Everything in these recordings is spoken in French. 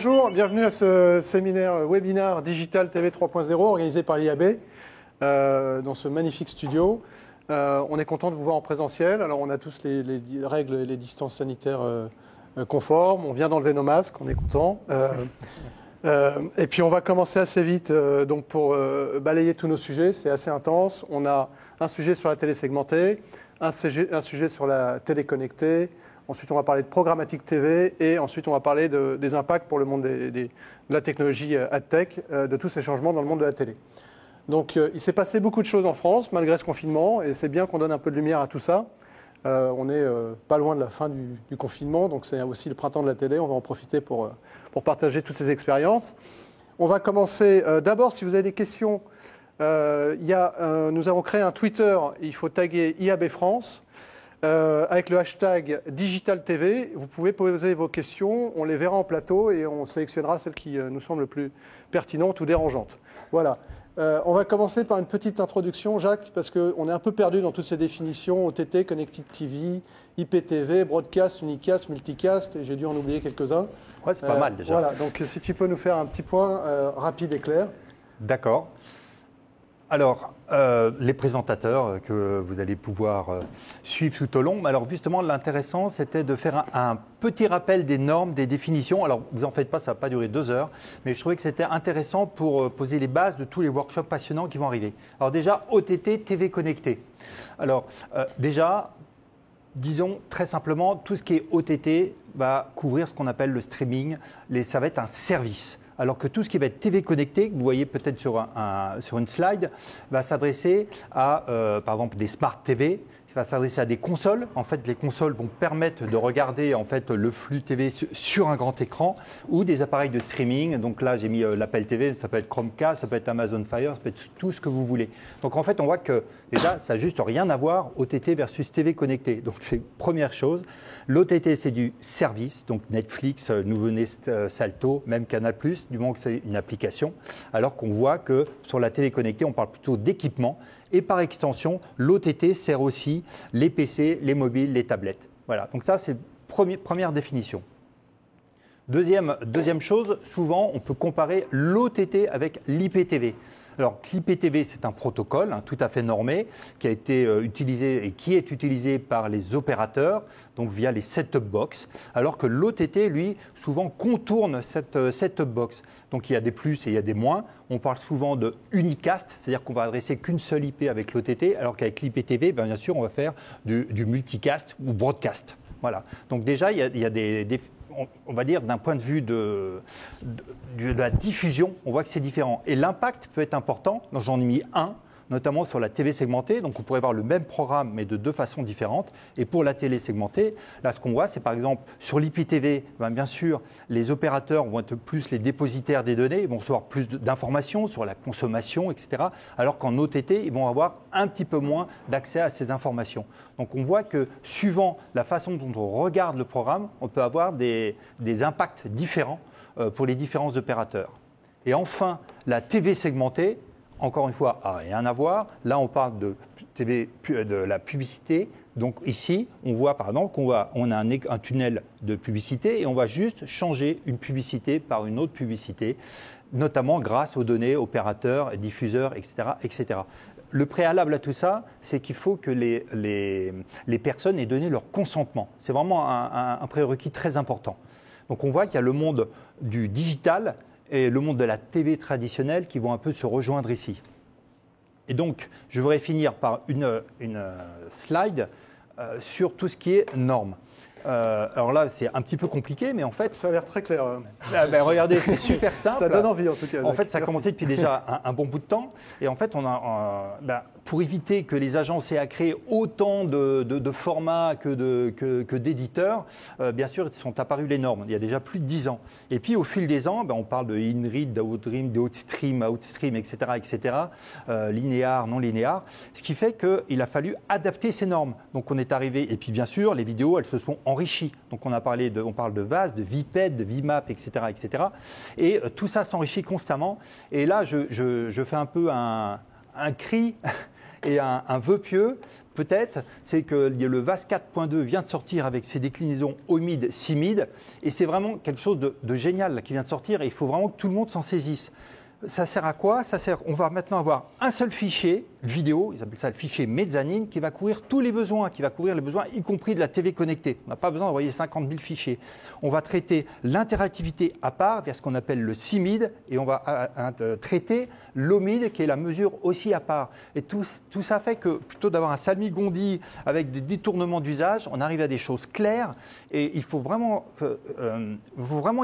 Bonjour, bienvenue à ce séminaire webinaire Digital TV 3.0 organisé par l'IAB dans ce magnifique studio. On est content de vous voir en présentiel. Alors on a tous les règles et les distances sanitaires conformes. On vient d'enlever nos masques, on est content. Et puis on va commencer assez vite donc pour balayer tous nos sujets. C'est assez intense. On a un sujet sur la télé segmentée, un sujet sur la télé connectée. Ensuite, on va parler de programmatique TV et ensuite, on va parler des impacts pour le monde de la technologie AdTech, de tous ces changements dans le monde de la télé. Donc, il s'est passé beaucoup de choses en France, malgré ce confinement, et c'est bien qu'on donne un peu de lumière à tout ça. On n'est pas loin de la fin du confinement, donc c'est aussi le printemps de la télé. On va en profiter pour partager toutes ces expériences. On va commencer d'abord, si vous avez des questions, nous avons créé un Twitter, il faut taguer IAB France. Avec le hashtag Digital TV, vous pouvez poser vos questions, on les verra en plateau et on sélectionnera celles qui nous semblent le plus pertinentes ou dérangeantes. Voilà. On va commencer par une petite introduction, Jacques, parce qu'on est un peu perdu dans toutes ces définitions, OTT, Connected TV, IPTV, Broadcast, Unicast, Multicast, et j'ai dû en oublier quelques-uns. Ouais, c'est pas mal déjà. Voilà, donc si tu peux nous faire un petit point rapide et clair. D'accord. Alors, les présentateurs que vous allez pouvoir suivre tout au long. Alors justement, l'intéressant, c'était de faire un petit rappel des normes, des définitions. Alors, vous en faites pas, ça va pas durer 2 heures, mais je trouvais que c'était intéressant pour poser les bases de tous les workshops passionnants qui vont arriver. Alors déjà, OTT, TV connectée. Alors, déjà, disons très simplement, tout ce qui est OTT va couvrir ce qu'on appelle le streaming. Ça va être un service. Alors que tout ce qui va être TV connecté, que vous voyez peut-être sur une slide, va s'adresser à, par exemple, des smart TV, va s'adresser à des consoles. En fait, les consoles vont permettre de regarder en fait, le flux TV sur un grand écran ou des appareils de streaming. Donc là, j'ai mis l'Apple TV, ça peut être Chromecast, ça peut être Amazon Fire, ça peut être tout ce que vous voulez. Donc en fait, on voit que déjà, ça n'a juste rien à voir, OTT versus TV connecté. Donc c'est première chose. L'OTT, c'est du service, donc Netflix, nouveau-né Salto, même Canal+, du moment que c'est une application. Alors qu'on voit que sur la télé connectée, on parle plutôt d'équipement. Et par extension, l'OTT sert aussi les PC, les mobiles, les tablettes. Voilà, donc ça, c'est première définition. Deuxième chose, souvent, on peut comparer l'OTT avec l'IPTV. Alors, l'IPTV, c'est un protocole tout à fait normé qui a été utilisé et qui est utilisé par les opérateurs, donc via les set-top box, alors que l'OTT, lui, souvent contourne cette set-top box. Donc, il y a des plus et il y a des moins. On parle souvent de unicast, c'est-à-dire qu'on va adresser qu'une seule IP avec l'OTT, alors qu'avec l'IPTV, bien sûr, on va faire du multicast ou broadcast. Voilà. Donc déjà, il y a on va dire d'un point de vue de la diffusion, on voit que c'est différent. Et l'impact peut être important, donc j'en ai mis un, notamment sur la TV segmentée, donc on pourrait voir le même programme mais de 2 façons différentes. Et pour la télé segmentée, là ce qu'on voit, c'est par exemple sur l'IPTV, bien sûr, les opérateurs vont être plus les dépositaires des données, ils vont recevoir plus d'informations sur la consommation, etc. Alors qu'en OTT, ils vont avoir un petit peu moins d'accès à ces informations. Donc on voit que suivant la façon dont on regarde le programme, on peut avoir des impacts différents pour les différents opérateurs. Et enfin, la TV segmentée, encore une fois, rien à voir. Là, on parle de la publicité. Donc ici, on voit par exemple qu'on a un tunnel de publicité et on va juste changer une publicité par une autre publicité, notamment grâce aux données opérateurs, diffuseurs, etc., etc. Le préalable à tout ça, c'est qu'il faut que les personnes aient donné leur consentement. C'est vraiment un prérequis très important. Donc on voit qu'il y a le monde du digital et le monde de la TV traditionnelle qui vont un peu se rejoindre ici. Et donc, je voudrais finir par une slide sur tout ce qui est normes. Alors là, c'est un petit peu compliqué, mais en fait… Ça a l'air très clair. Regardez, c'est super simple. Ça donne envie en tout cas. En fait, ça a commencé depuis déjà un bon bout de temps. Et en fait, pour éviter que les agences aient à créer autant de formats que d'éditeurs, bien sûr, sont apparues les normes. Il y a déjà plus de 10 ans. Et puis, au fil des ans, on parle de in-read, d'out-read, d'outstream, etc., etc., linéaire, non linéaire, ce qui fait qu'il a fallu adapter ces normes. Donc, on est arrivé… Et puis, bien sûr, les vidéos, elles se sont enrichies. Donc, on parle de VAS, de VPED, de VMAP, etc., etc. Et tout ça s'enrichit constamment. Et là, je fais un peu un cri et un vœu pieux peut-être, c'est que le VAS 4.2 vient de sortir avec ses déclinaisons OMID, CIMID, et c'est vraiment quelque chose de génial là, qui vient de sortir, et il faut vraiment que tout le monde s'en saisisse. Ça sert à quoi? On va maintenant avoir un seul fichier vidéo, ils appellent ça le fichier mezzanine, qui va couvrir tous les besoins, qui va couvrir les besoins, y compris de la TV connectée. On n'a pas besoin d'envoyer 50 000 fichiers. On va traiter l'interactivité à part, via ce qu'on appelle le CIMID, et on va traiter l'OMID, qui est la mesure aussi à part. Et tout ça fait que, plutôt d'avoir un salmigondi avec des détournements d'usage, on arrive à des choses claires, et il faut vraiment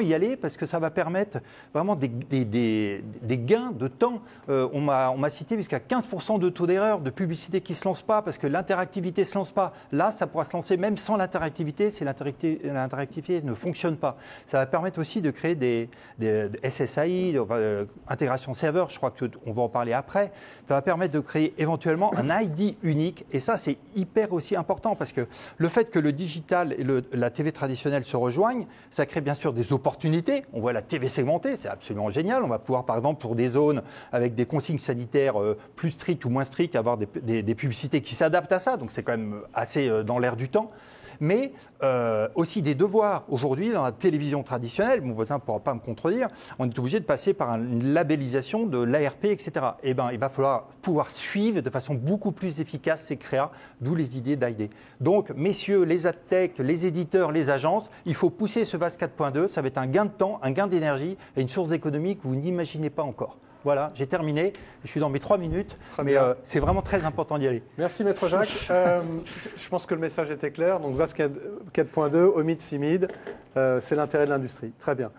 y aller, parce que ça va permettre vraiment des gains de temps. On m'a cité jusqu'à 15% de taux d'erreur de publicité qui ne se lance pas parce que l'interactivité ne se lance pas. Là, ça pourra se lancer même sans l'interactivité si l'interactivité ne fonctionne pas. Ça va permettre aussi de créer des SSAI, intégration serveur, je crois qu'on va en parler après. Ça va permettre de créer éventuellement un ID unique et ça, c'est hyper aussi important parce que le fait que le digital et la TV traditionnelle se rejoignent, ça crée bien sûr des opportunités. On voit la TV segmentée, c'est absolument génial. On va pouvoir, par exemple, pour des zones avec des consignes sanitaires plus strictes ou moins strictes, avoir des publicités qui s'adaptent à ça. Donc, c'est quand même assez dans l'air du temps. Mais aussi des devoirs. Aujourd'hui, dans la télévision traditionnelle, mon voisin ne pourra pas me contredire, on est obligé de passer par une labellisation de l'ARP, etc. Eh bien, il va falloir pouvoir suivre de façon beaucoup plus efficace ces créas, d'où les idées d'ID. Donc, messieurs, les adtech, les éditeurs, les agences, il faut pousser ce VAS 4.2. Ça va être un gain de temps, un gain d'énergie et une source d'économie que vous n'imaginez pas encore. Voilà, j'ai terminé. Je suis dans mes 3 minutes, mais c'est vraiment très important d'y aller. Merci, Maître Jacques. Je pense que le message était clair. Donc, VAS 4.2, OMID, CIMID, c'est l'intérêt de l'industrie. Très bien.